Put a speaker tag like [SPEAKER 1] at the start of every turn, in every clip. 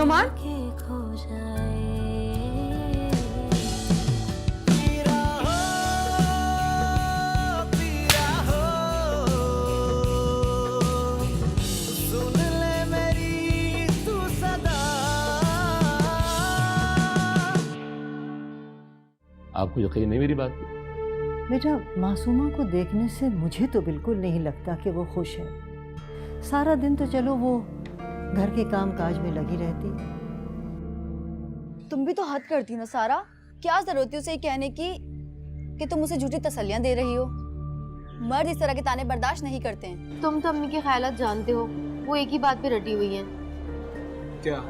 [SPEAKER 1] नुमान,
[SPEAKER 2] आपको यकीन नहीं मेरी बात पे?
[SPEAKER 3] बेटा, मासूमा को देखने से मुझे तो बिल्कुल नहीं लगता कि वो खुश है। सारा दिन तो चलो वो घर के काम काज में लगी रहती है।
[SPEAKER 4] तुम भी तो हद करती ना सारा। क्या जरूरत थी उसे कहने की कि तुम उसे झूठी तसल्लियां दे रही हो। मर्द इस तरह के ताने बर्दाश्त नहीं करते हैं।
[SPEAKER 5] तुम तो अम्मी के ख्यालात जानते हो, वो एक ही बात पे रटी हुई हैं।
[SPEAKER 6] क्या?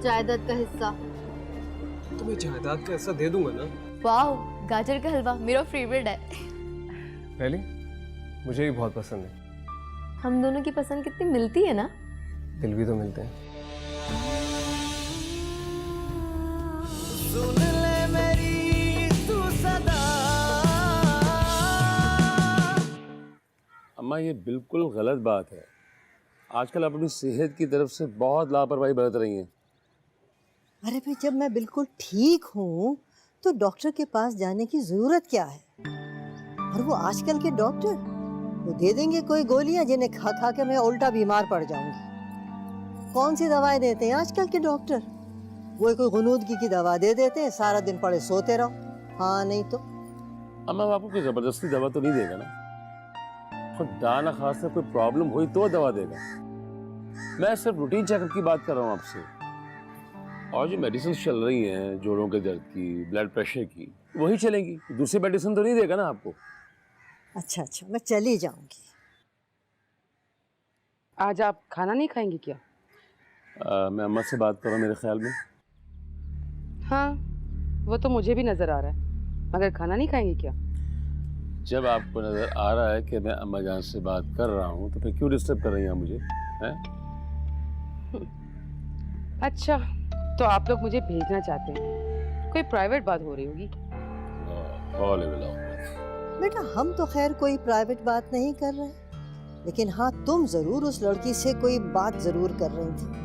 [SPEAKER 5] जायदाद का हिस्सा।
[SPEAKER 6] तुम्हें जायदाद का हिस्सा दे दूंगा ना।
[SPEAKER 4] वाह, गाजर का हलवा मेरा फेवरेट है।
[SPEAKER 6] पहले मुझे भी बहुत पसंद है।
[SPEAKER 5] हम दोनों की पसंद कितनी मिलती है ना।
[SPEAKER 6] दिल भी तो मिलते हैं।
[SPEAKER 7] सुन ले मेरी तू सदा।
[SPEAKER 2] अम्मा ये बिल्कुल गलत बात है। आजकल आप अपनी सेहत की तरफ से बहुत लापरवाही बरत रही हैं।
[SPEAKER 3] अरे भाई, जब मैं बिल्कुल ठीक हूँ तो डॉक्टर के पास जाने की जरूरत क्या है? और वो आजकल के डॉक्टर, वो दे देंगे कोई गोलियां जिन्हें खा खा के मैं उल्टा बीमार पड़ जाऊंगी। कौन सी दवाएं देते हैं आजकल के डॉक्टर? वो कोई गुनूदगी की दवा दे देते हैं, सारा दिन पड़े सोते रहो। हाँ नहीं तो
[SPEAKER 2] अम्मा बापू कोई जबरदस्ती दवा तो नहीं देगा ना। खुदा ना खास्ता कोई प्रॉब्लम हुई तो दवा देगा। मैं सिर्फ रूटीन चेकअप की बात कर रहा हूँ आपसे। और जो मेडिसिन चल रही हैं जोड़ों के दर्द की, ब्लड प्रेशर की, वही चलेंगी। दूसरी मेडिसिन तो नहीं देगा ना आपको।
[SPEAKER 3] अच्छा अच्छा, मैं चली जाऊंगी।
[SPEAKER 1] आज आप खाना नहीं खाएंगी क्या?
[SPEAKER 2] मैं अम्मा से बात कर रहा हूँ मेरे ख्याल में।
[SPEAKER 1] हाँ, वो तो मुझे भी नजर आ रहा है, मगर खाना नहीं खाएंगी क्या?
[SPEAKER 2] जब आपको नजर आ रहा है कि मैं अम्मा जान से बात कर रहा हूँ तो फिर क्यों डिस्टर्ब कर रही हैं मुझे? हैं?
[SPEAKER 1] अच्छा, तो आप लोग मुझे भेजना चाहते हैं। कोई प्राइवेट बात हो रही होगी।
[SPEAKER 3] बेटा, हम तो खैर कोई प्राइवेट बात नहीं कर रहे, लेकिन हाँ, तुम जरूर उस लड़की से कोई बात जरूर कर रही थी।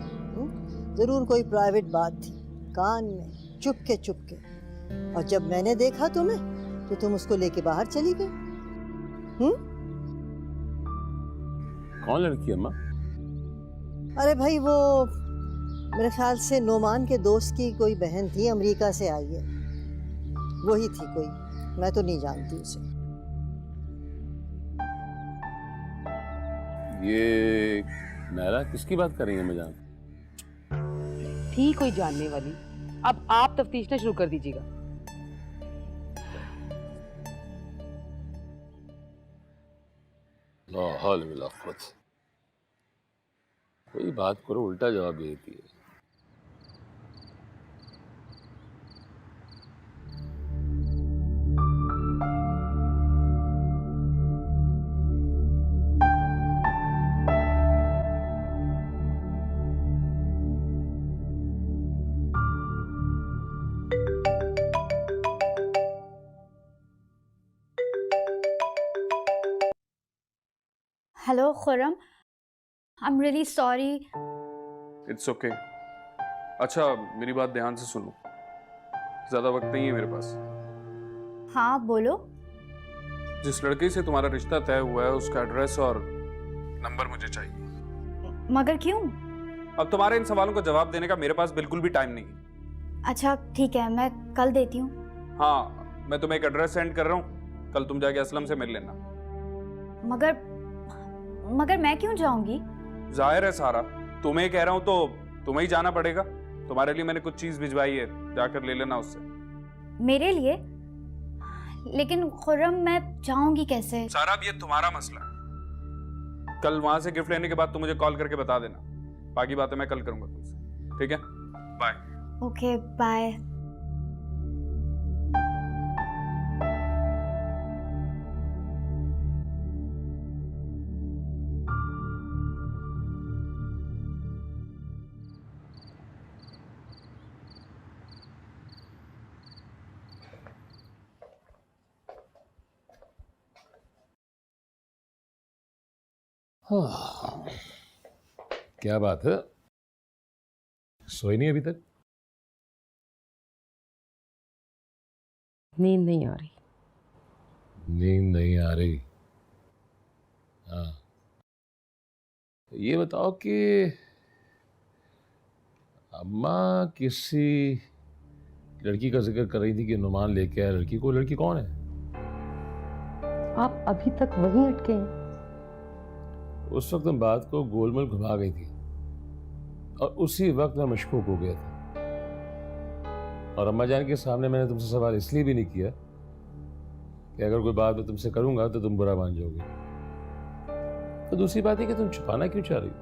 [SPEAKER 3] जरूर कोई प्राइवेट बात थी, कान में चुपके चुपके। और जब मैंने देखा तुम्हें तो तुम उसको लेके बाहर चली गई।
[SPEAKER 2] कौन लड़की अम्मा?
[SPEAKER 3] अरे भाई, वो मेरे ख्याल से नोमान के दोस्त की कोई बहन थी, अमेरिका से आई है। वही थी कोई, मैं तो नहीं जानती उसे।
[SPEAKER 2] ये मेरा किसकी बात कर रही है जान?
[SPEAKER 1] थी कोई जानने वाली। अब आप तफ्तीशना शुरू कर दीजिएगा।
[SPEAKER 2] ला हौल वला कुव्वत। कोई बात करो उल्टा जवाब दे देती है।
[SPEAKER 4] Hello Khurram, I am really sorry.
[SPEAKER 6] It's okay. अच्छा, मेरी बात ध्यान से सुनो। ज्यादा वक्त नहीं है मेरे पास।
[SPEAKER 4] हाँ बोलो।
[SPEAKER 6] जिस लड़के से तुम्हारा रिश्ता तय हुआ है उसका एड्रेस और नंबर मुझे चाहिए।
[SPEAKER 4] मगर क्यों?
[SPEAKER 6] अब तुम्हारे इन सवालों का जवाब देने का मेरे पास बिल्कुल भी टाइम नहीं है।
[SPEAKER 4] अच्छा ठीक है, मैं कल देती हूँ।
[SPEAKER 6] हाँ, मैं तुम्हें एक एड्रेस सेंड कर रहा हूँ, कल तुम जाके असलम से मिल लेना।
[SPEAKER 4] मगर मैं क्यों जाऊंगी?
[SPEAKER 6] जाहिर है सारा, तुम्हें कह रहा हूँ तो तुम्हें ही जाना पड़ेगा। तुम्हारे लिए मैंने कुछ चीज भिजवाई है, जाकर ले लेना उससे।
[SPEAKER 4] मेरे लिए? लेकिन खुर्रम, मैं जाऊंगी कैसे?
[SPEAKER 6] सारा, अब ये तुम्हारा मसला है। कल वहां से गिफ्ट लेने के बाद तुम मुझे कॉल करके बता देना। बाकी बातें मैं कल करूंगा तुमसे, ठीक है? बाय।
[SPEAKER 4] Okay bye.
[SPEAKER 2] हाँ, क्या बात है? सोई नहीं अभी तक?
[SPEAKER 1] नींद नहीं आ रही।
[SPEAKER 2] नींद नहीं आ रही? हाँ, ये बताओ कि अम्मा किसी लड़की का जिक्र कर रही थी कि नुमान लेके आया लड़की को। लड़की कौन है?
[SPEAKER 1] आप अभी तक वहीं अटके हैं।
[SPEAKER 2] उस वक्त हम बात को गोलमोल घुमा गई थी और उसी वक्त मैं मशकूक हो गया था। और अम्मा जान के सामने मैंने तुमसे सवाल इसलिए भी नहीं किया कि अगर कोई बात मैं तुमसे करूंगा तो तुम बुरा मान जाओगे। तो दूसरी बात है कि तुम छुपाना क्यों चाह रही हो?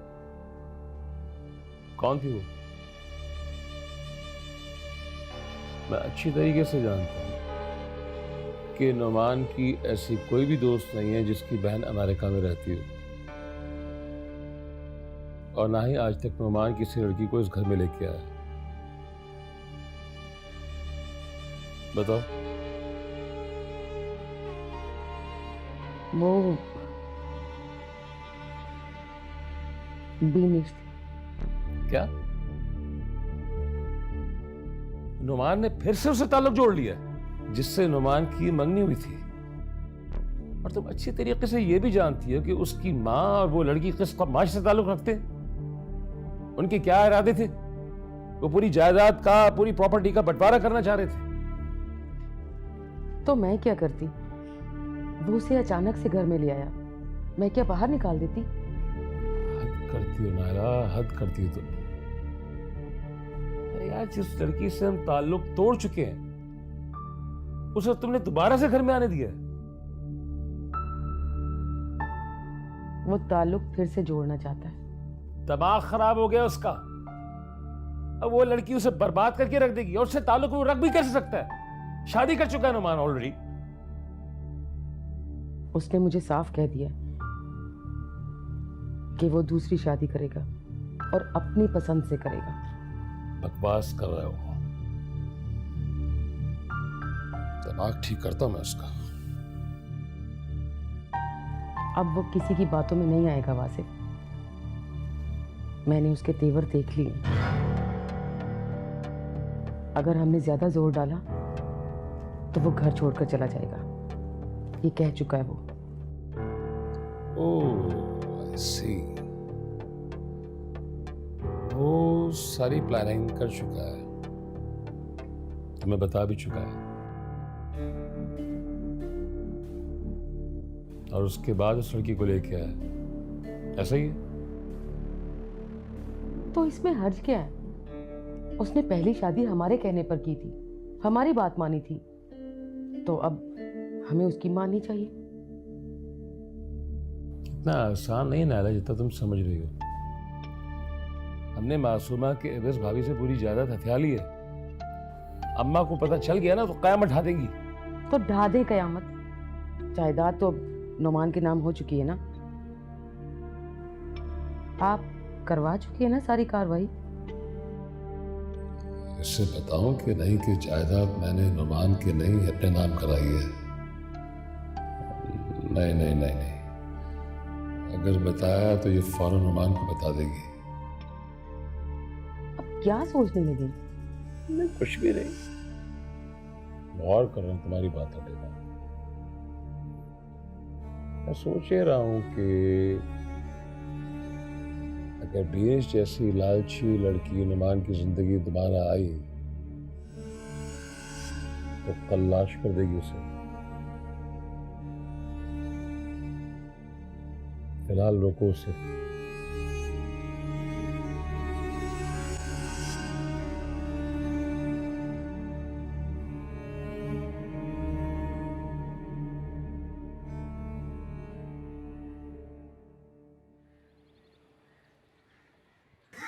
[SPEAKER 2] कौन थी वो? मैं अच्छी तरीके से जानता हूं कि नुमान की ऐसी कोई भी दोस्त नहीं है जिसकी बहन अमेरिका में रहती हो, और ना ही आज तक नुमान किसी लड़की को इस घर में लेके आया। बताओ।
[SPEAKER 1] वो बीनिश थी।
[SPEAKER 2] क्या? नुमान ने फिर से उससे ताल्लुक जोड़ लिया जिससे नुमान की मंगनी हुई थी? और तुम अच्छी तरीके से यह भी जानती हो कि उसकी माँ और वो लड़की किस माश से ताल्लुक रखते हैं? उनके क्या इरादे थे? वो पूरी जायदाद का, पूरी प्रॉपर्टी का बंटवारा करना चाह रहे थे।
[SPEAKER 1] तो मैं क्या करती? वो उसे अचानक से घर में ले आया, मैं क्या बाहर निकाल देती?
[SPEAKER 2] हद करती हो नायरा, हद करती हो तुम। अरे यार, जिस लड़की से हम ताल्लुक तोड़ चुके हैं उसे तुमने दोबारा से घर में आने दिया है।
[SPEAKER 1] वो ताल्लुक फिर से जोड़ना चाहता है।
[SPEAKER 2] दिमाग खराब हो गया उसका। अब वो लड़की उसे बर्बाद करके रख देगी, और उससे ताल्लुक वो रख भी कैसे सकता है? शादी कर चुका है नुमान ऑलरेडी।
[SPEAKER 1] उसने मुझे साफ कह दिया कि वो दूसरी शादी करेगा और अपनी पसंद से करेगा।
[SPEAKER 2] बकवास कर रहे हो। दिमाग ठीक करता हूं मैं उसका।
[SPEAKER 1] अब वो किसी की बातों में नहीं आएगा वासिफ। मैंने उसके तेवर देख लिए। अगर हमने ज्यादा जोर डाला तो वो घर छोड़कर चला जाएगा, ये कह चुका है वो।
[SPEAKER 2] ओह, आई सी। वो सारी प्लानिंग कर चुका है, तुम्हें बता भी चुका है, और उसके बाद उस लड़की को लेके आया। ऐसा ही है?
[SPEAKER 1] तो इसमें हर्ज क्या है? उसने पहली शादी हमारे कहने पर की थी, हमारी बात मानी थी, तो अब हमें उसकी माननी चाहिए।
[SPEAKER 2] इतना आसान नहीं नायरा जितना तुम समझ रही हो। हमने मासूमा के एवज भाभी से पूरी जायदाद हथिया ली है। अम्मा को पता चल गया ना तो कयामत ढा देंगी।
[SPEAKER 1] तो ढा दे कयामत। जायदाद तो नुमान के नाम हो चुकी है ना। आप करवा चुकी है ना सारी कार्रवाई।
[SPEAKER 2] इससे बताऊं कि नहीं कि जायदाद मैंने नुमान के नहीं अपने नाम कराई है? नहीं नहीं नहीं नहीं, अगर बताया तो ये फौरन नुमान को बता देगी।
[SPEAKER 1] अब क्या सोचने लगी?
[SPEAKER 2] नहीं, कुछ भी नहीं, गौर कर रहा हूं तुम्हारी बातों पे। मैं सोच ही रहा हूं कि अगर बीएस जैसी लालची लड़की नुमान की जिंदगी दोबारा आई तो तलाश कर देगी उसे। फिलहाल रोको उसे।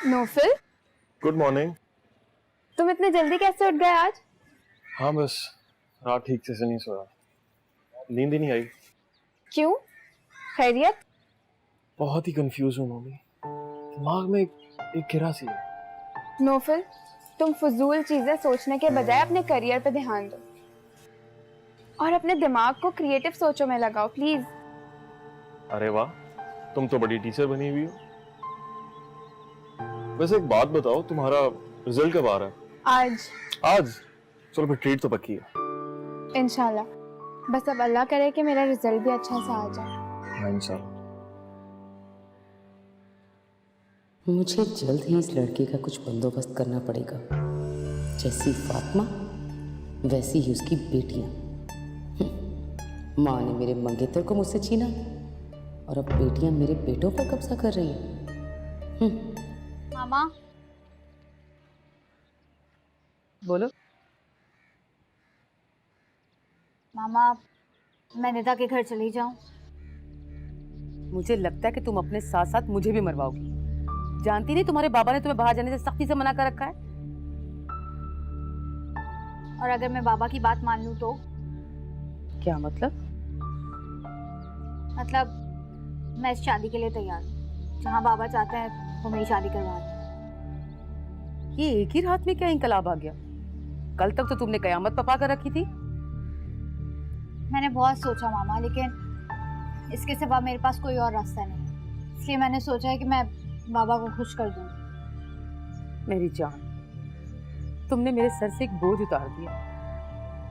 [SPEAKER 8] Naufil,
[SPEAKER 9] good morning.
[SPEAKER 8] तुम इतने जल्दी कैसे उठ गए आज?
[SPEAKER 9] हाँ, बस रात ठीक से नहीं सोया, नींद ही नहीं आई।
[SPEAKER 8] क्यों? खैरियत?
[SPEAKER 9] बहुत ही कंफ्यूज हूँ मम्मी, दिमाग में एक गिरा सी है।
[SPEAKER 8] नौफिल, तुम फजूल चीजें सोचने के बजाय अपने करियर पे ध्यान दो और अपने दिमाग को क्रिएटिव सोचों में लगाओ प्लीज।
[SPEAKER 9] अरे वाह, तुम तो बड़ी टीचर बनी हुई हो। वैसे एक बात बताओ, तुम्हारा रिजल्ट कब आ रहा है?
[SPEAKER 8] आज
[SPEAKER 9] आज? चलो फिर ट्रीट तो पक्की है।
[SPEAKER 8] इंशाल्लाह। बस अब अल्लाह करे कि मेरा रिजल्ट भी अच्छा सा आ जाए।
[SPEAKER 9] हाँ इंशाल्लाह।
[SPEAKER 1] मुझे जल्द ही इस लड़के का कुछ बंदोबस्त करना पड़ेगा। जैसी फातिमा वैसी ही उसकी बेटियां। माँ ने मेरे मंगेतर को मुझसे छीना और अब बेटियां मेरे बेटों पर कब्जा कर रही हैं।
[SPEAKER 4] मामा,
[SPEAKER 1] बोलो।
[SPEAKER 4] मामा, मैं निदा के घर चली जाऊं?
[SPEAKER 1] मुझे लगता है कि तुम अपने साथ साथ मुझे भी मरवाओगी। जानती नहीं तुम्हारे बाबा ने तुम्हें बाहर जाने से सख्ती से मना कर रखा है।
[SPEAKER 4] और अगर मैं बाबा की बात मान लूं तो?
[SPEAKER 1] क्या मतलब?
[SPEAKER 4] मतलब मैं इस शादी के लिए तैयार हूँ। जहाँ बाबा चाहते हैं वो मेरी शादी करवा दें।
[SPEAKER 1] ये एक ही रात में क्या इंकलाब आ गया? कल तक तो तुमने कयामत पपा कर रखी थी।
[SPEAKER 4] मैंने बहुत सोचा मामा, लेकिन इसके सिवा मेरे पास कोई और रास्ता नहीं। इसलिए मैंने सोचा है कि मैं बाबा को खुश कर दूँ।
[SPEAKER 1] मेरी जान, तुमने मेरे सर से एक बोझ उतार दिया।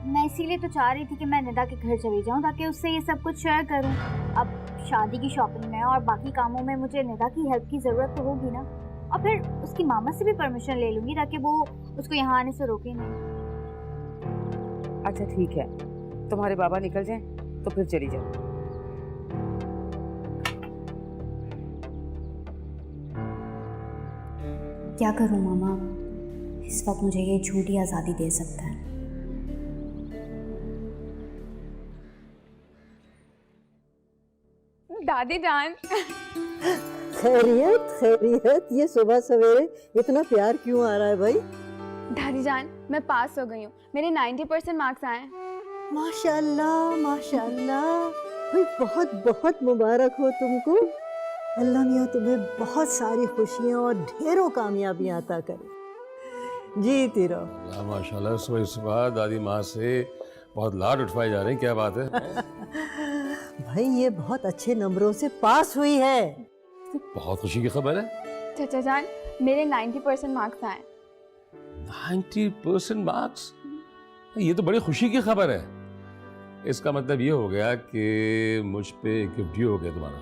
[SPEAKER 4] मैं इसीलिए तो चाह रही थी कि मैं निदा के घर चली जाऊँ ताकि उससे ये सब कुछ शेयर करूँ। अब शादी की शॉपिंग में और बाकी कामों में मुझे निदा की हेल्प की ज़रूरत तो होगी ना। और फिर उसकी मामा से भी परमिशन ले लूँगी ताकि वो उसको यहाँ आने से रोके नहीं।
[SPEAKER 1] अच्छा ठीक है, तुम्हारे बाबा निकल जाएं तो फिर चली जाओ।
[SPEAKER 4] क्या करूँ मामा, इस वक्त मुझे ये झूठी आज़ादी दे सकता है।
[SPEAKER 8] दादी जान।
[SPEAKER 3] खैरियत खैरियत, ये सुबह सवेरे इतना प्यार क्यों आ रहा है भाई?
[SPEAKER 8] दादी जान, मैं पास हो गई हूँ। मेरे 90% मार्क्स आए हैं।
[SPEAKER 3] माशाल्लाह माशाल्लाह, भाई बहुत बहुत मुबारक हो तुमको। अल्लाह मियाँ तुम्हें बहुत सारी खुशियाँ और ढेरों कामयाबियाँ अता करे। जीती रहो।
[SPEAKER 2] माशाल्लाह, सुबह सुबह दादी माँ से बहुत लाड उठवाए जा रहे हैं। क्या बात है?
[SPEAKER 3] भाई ये बहुत अच्छे नंबरों से पास हुई है।
[SPEAKER 2] बहुत खुशी की खबर है।
[SPEAKER 8] चाचा जान, मेरे 90% मार्क्स आए।
[SPEAKER 2] 90% मार्क्स? ये तो बड़ी खुशी की खबर है। इसका मतलब ये हो गया कि मुझ पे गिफ्ट ड्यू हो गया तुम्हारा।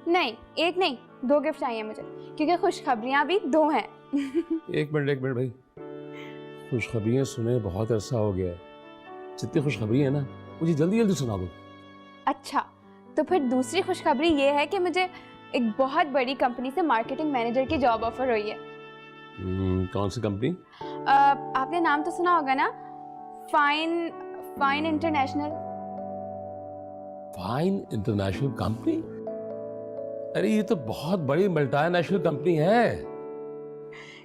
[SPEAKER 8] नहीं, एक नहीं, 2 गिफ्ट चाहिए मुझे, क्योंकि खुशखबरियाँ भी 2 हैं।
[SPEAKER 2] एक मिनट भाई, खुशखबरियाँ सुने बहुत अरसा हो गया है। जितनी खुशखबरी है ना मुझे जल्दी जल्दी सुना दो।
[SPEAKER 8] अच्छा, तो फिर दूसरी खुशखबरी ये है कि मुझे एक बहुत बड़ी कंपनी से मार्केटिंग मैनेजर की जॉब ऑफर हुई है।
[SPEAKER 2] कौन सी कंपनी?
[SPEAKER 8] आपने नाम तो सुना होगा ना, fine international.
[SPEAKER 2] Fine international company? अरे ये तो बहुत बड़ी मल्टीनेशनल कंपनी है।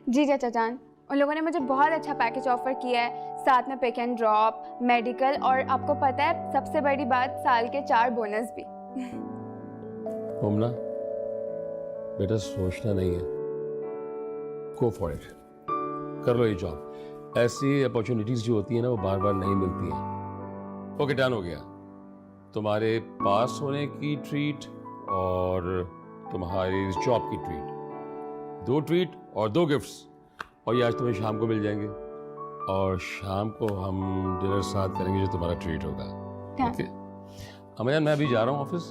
[SPEAKER 8] जी चाचा जान, उन लोगों ने मुझे बहुत अच्छा पैकेज ऑफर किया है, साथ में पिक एंड ड्रॉप, मेडिकल और आपको पता है सबसे बड़ी बात, साल के 4 बोनस भी।
[SPEAKER 2] मुमना, बेटा सोचना नहीं है, गो फॉर इट, कर लो ये जॉब। ऐसी अपॉर्चुनिटीज जो होती है ना वो बार बार नहीं मिलती हैं। ओके, डन हो गया। तुम्हारे पास होने की ट्रीट और तुम्हारी जॉब की ट्रीट, 2 ट्रीट और 2 गिफ्ट्स, और ये आज तुम्हें शाम को मिल जाएंगे। और शाम को हम डिनर साथ करेंगे जो तुम्हारा ट्रीट होगा। ओके अमजन, मैं अभी जा रहा हूँ ऑफिस,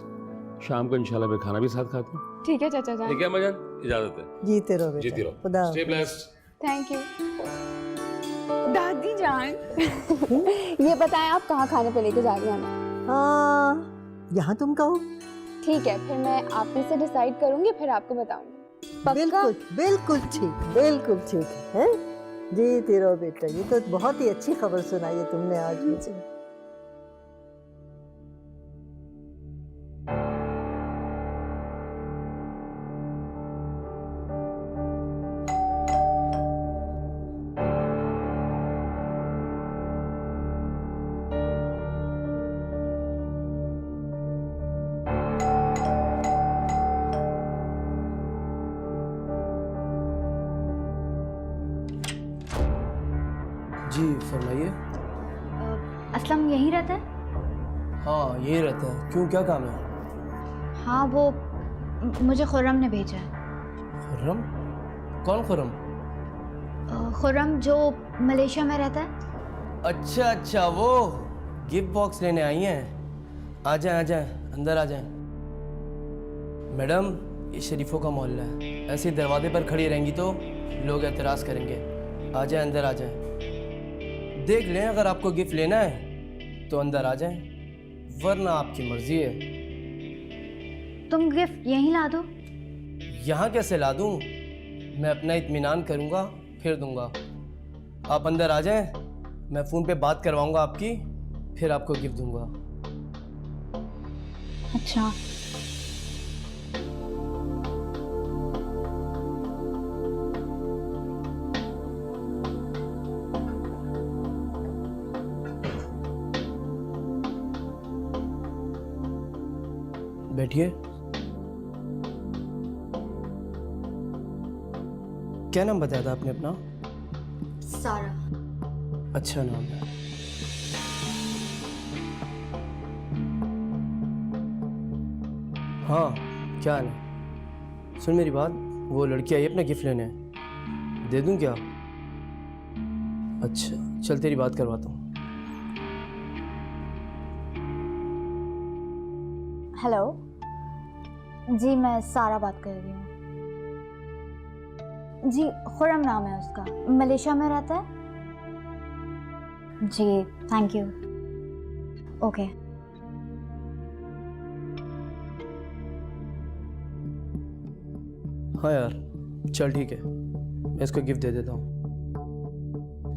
[SPEAKER 2] शाम को इंशाल्लाह मैं खाना भी साथ खाता हूँ।
[SPEAKER 8] ठीक है चाचा जान।
[SPEAKER 2] ठीक है अमजन, इजाजत है।
[SPEAKER 3] जीते रहो बेटा।
[SPEAKER 2] जीती रहो।
[SPEAKER 3] खुदा
[SPEAKER 2] स्टे ब्लेस्ड।
[SPEAKER 8] Thank you. दादी जान, ये बताएं आप कहाँ खाने पे लेके जा रही हैं हमें?
[SPEAKER 3] हाँ, यहाँ तुम कहो।
[SPEAKER 8] ठीक है, फिर मैं आप ही से डिसाइड करूंगी, फिर आपको बताऊंगी। पक्का?
[SPEAKER 3] बिल्कुल बिल्कुल ठीक है। जीती रहो बेटा, ये तो बहुत ही अच्छी खबर सुनाई है तुमने आज मुझे।
[SPEAKER 9] जी फरमाइए।
[SPEAKER 4] असलम यहीं रहता है?
[SPEAKER 9] हाँ यही रहता है, क्यों क्या काम है?
[SPEAKER 4] हाँ, वो मुझे खुर्रम ने भेजा है।
[SPEAKER 9] खुर्रम? कौन खुर्रम?
[SPEAKER 4] खुर्रम जो मलेशिया में रहता है।
[SPEAKER 7] अच्छा अच्छा, वो गिफ्ट बॉक्स लेने आई हैं। आ जाए अंदर आ जाए। मैडम, ये शरीफों का मोहल्ला है, ऐसे ही दरवाजे पर खड़ी रहेंगी तो लोग एतराज़ करेंगे। आ जाए, अंदर आ जाए। देख लें, अगर आपको गिफ्ट लेना है तो अंदर आ जाए, वरना आपकी मर्जी है।
[SPEAKER 4] तुम गिफ्ट यहीं ला दो।
[SPEAKER 7] यहाँ कैसे ला दूँ? मैं अपना इत्मीनान करूँगा फिर दूँगा। आप अंदर आ जाएं, मैं फ़ोन पे बात करवाऊँगा आपकी, फिर आपको गिफ्ट दूँगा।
[SPEAKER 4] अच्छा।
[SPEAKER 7] बैठिए। क्या नाम बताया था आपने अपना?
[SPEAKER 4] सारा।
[SPEAKER 7] अच्छा नाम है। हाँ, क्या हाल है? सुन मेरी बात, वो लड़की आई अपना गिफ्ट लेने, दे दूं क्या? अच्छा चल, तेरी बात करवाता हूँ।
[SPEAKER 4] हेलो जी, मैं सारा बात कर रही हूँ। जी, खुर्रम नाम है उसका, मलेशिया में रहता है। जी थैंक यू। ओके।
[SPEAKER 7] हाँ यार, चल ठीक है, मैं इसको गिफ्ट दे देता हूँ।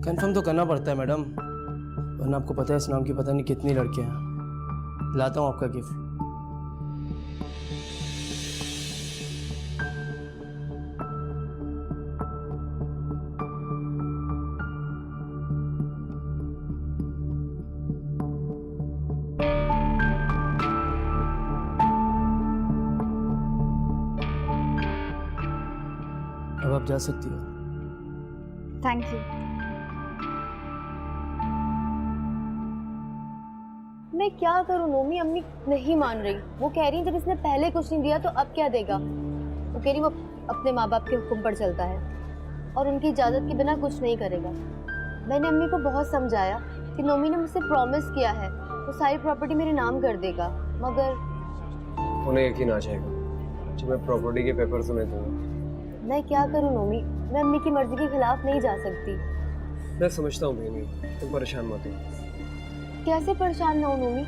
[SPEAKER 7] कंफर्म तो करना पड़ता है मैडम, वरना आपको पता है इस नाम की पता नहीं कितनी लड़कियाँ हैं। लाता हूँ आपका गिफ्ट। अब आप जा सकती हो।
[SPEAKER 4] Thank you.
[SPEAKER 5] मैं क्या करूं नोमी, अम्मी नहीं मान रही। वो कह रही जब इसने पहले कुछ नहीं दिया तो अब क्या देगा। वो कह रही वो अपने माँ बाप के हुक्म पर चलता है और उनकी इजाज़त के बिना कुछ नहीं करेगा। मैंने अम्मी को बहुत समझाया कि नोमी ने मुझसे प्रॉमिस किया है वो सारी प्रॉपर्टी मेरे नाम कर देगा, मगर
[SPEAKER 9] उन्हें यकीन आ जाएगा जब मैं प्रॉपर्टी के पेपर सुने दूंगा।
[SPEAKER 5] मैं क्या करूं नोमी, मैं अम्मी की मर्जी के खिलाफ नहीं जा सकती।
[SPEAKER 9] मैं समझता हूँ बहनी, तुम परेशान मत हो।
[SPEAKER 5] कैसे परेशान ना हो नोमी,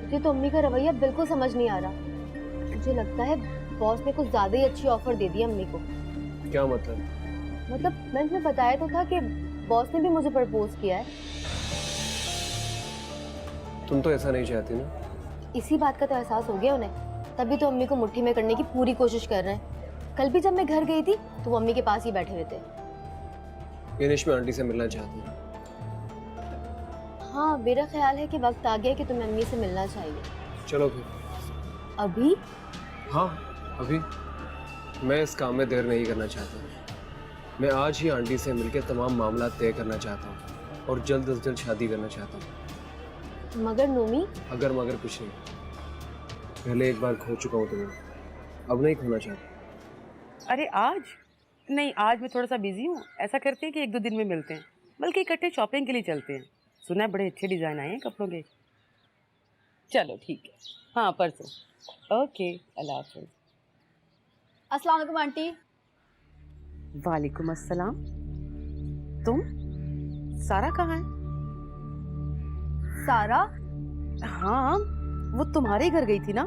[SPEAKER 5] मुझे तो अम्मी का रवैया बिल्कुल समझ नहीं आ रहा। मुझे लगता है बॉस ने कुछ ज़्यादा ही अच्छी ऑफर दे दी अम्मी को।
[SPEAKER 9] क्या मतलब?
[SPEAKER 5] मैंने तुम्हें बताया तो था कि बॉस ने भी मुझे प्रपोज किया है।
[SPEAKER 9] तुम तो ऐसा नहीं चाहती ना?
[SPEAKER 5] इसी बात का तो एहसास हो गया उन्हें, तभी तो अम्मी को मुट्ठी में करने की पूरी कोशिश कर रहे हैं। कल भी जब मैं घर गई थी तो वो अम्मी के पास ही बैठे हुए थे।
[SPEAKER 9] विनेश, मैं आंटी से मिलना चाहती हूँ।
[SPEAKER 5] हाँ, मेरा ख्याल है कि वक्त आ गया कि तुम्हें अम्मी से मिलना चाहिए।
[SPEAKER 9] चलो फिर।
[SPEAKER 5] अभी?
[SPEAKER 9] हाँ अभी। मैं इस काम में देर नहीं करना चाहता। मैं आज ही आंटी से मिलकर तमाम मामला तय करना चाहता हूँ और जल्द से जल्द शादी करना चाहता हूँ।
[SPEAKER 5] मगर नोमी?
[SPEAKER 9] अगर मगर कुछ नहीं, पहले एक बार खो चुका हूँ तुम्हें, अब नहीं खोना चाहता।
[SPEAKER 1] अरे आज नहीं, आज मैं थोड़ा सा बिजी हूँ। ऐसा करते हैं कि 1-2 दिन में मिलते हैं, बल्कि इकट्ठे शॉपिंग के लिए चलते हैं। सुना है बड़े अच्छे डिज़ाइन आए हैं कपड़ों के। चलो ठीक है, हाँ परसों। ओके, अल्लाह हाफ़िज़।
[SPEAKER 5] अस्सलाम वालेकुम आंटी।
[SPEAKER 1] वालेकुम अस्सलाम। तुम? सारा कहाँ है?
[SPEAKER 5] सारा?
[SPEAKER 1] हाँ, वो तुम्हारे घर गई थी ना?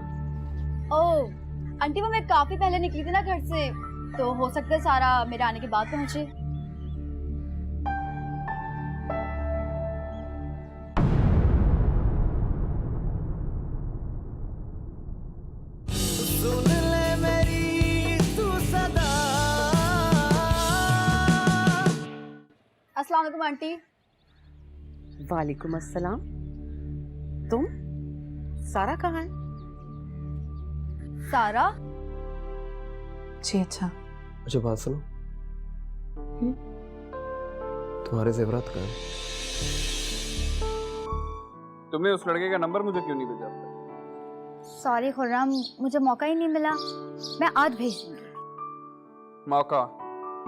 [SPEAKER 5] ओह आंटी, वो मैं काफी पहले निकली थी ना घर से, तो हो सकता है सारा मेरे आने के बाद पहुंचे।
[SPEAKER 7] सुन ले मेरी तू सदा।
[SPEAKER 5] अस्सलाम वालेकुम आंटी।
[SPEAKER 1] वालेकुम अस्सलाम। तुम? सारा कहाँ है?
[SPEAKER 5] सारा?
[SPEAKER 8] जी अच्छा।
[SPEAKER 9] अच्छा बात सुनो, तुम्हारे ज़ेवरात कहाँ हैं?
[SPEAKER 6] तुमने उस लड़के का नंबर मुझे क्यों नहीं भेजा?
[SPEAKER 4] सॉरी खुर्रम, मुझे मौका ही नहीं मिला। मैं आज भेज दूंगी।
[SPEAKER 6] मौका?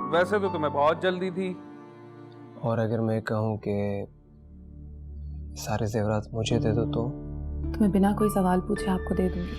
[SPEAKER 6] वैसे तो तुम्हें बहुत जल्दी थी।
[SPEAKER 9] और अगर मैं कहूँ कि सारे जेवरात मुझे दे दो तो
[SPEAKER 10] मैं बिना कोई सवाल पूछे आपको दे दूंगी।